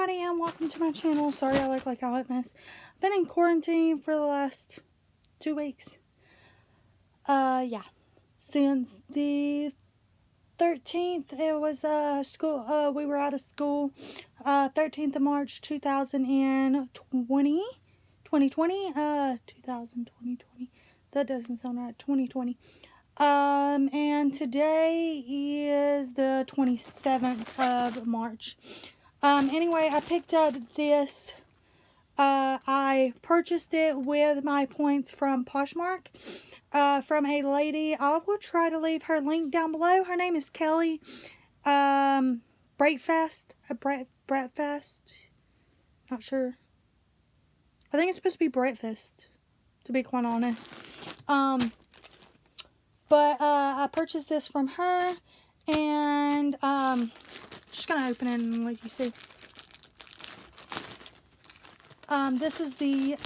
everybody, and welcome to my channel. Sorry I look like a hot mess. I've been in quarantine for the last 2 weeks. Yeah. Since the 13th, it was school, we were out of school. 13th of March 2020. 2020. That doesn't sound right. 2020. And today is the 27th of March. Anyway, I picked up this. I purchased it with my points from Poshmark, from a lady. I will try to leave her link down below. Her name is Kelly, Breakfast, not sure. I think it's supposed to be breakfast, to be quite honest. But I purchased this from her, and just gonna open it and let you see. This is the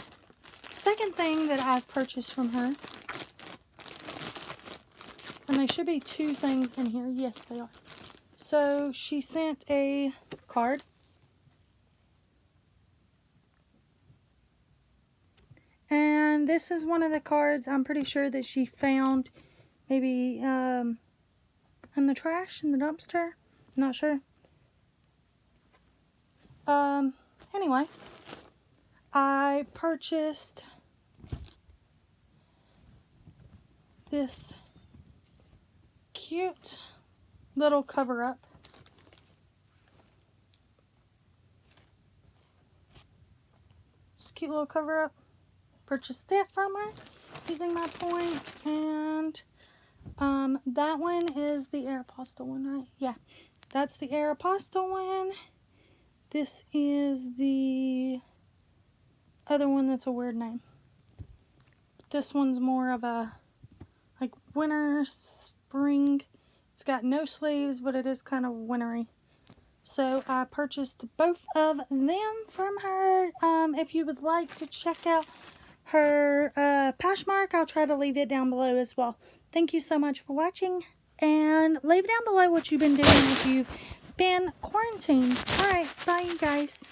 second thing that I've purchased from her, and there should be 2 things in here. Yes, they are. So she sent a card. And this is one of the cards I'm pretty sure that she found maybe in the trash, in the dumpster. I'm not sure. Anyway, I purchased this cute little cover-up. This cute little cover-up. Purchased it from her using my points, and that one is the Aeropostale one, right? Yeah, that's the Aeropostale one. This is the other one that's a weird name. This one's more of a like winter, spring. It's got no sleeves, but it is kind of wintry. So I purchased both of them from her. If you would like to check out her Poshmark, I'll try to leave it down below as well. Thank you so much for watching, and leave down below what you've been doing if you've been quarantined. Alright, bye you guys.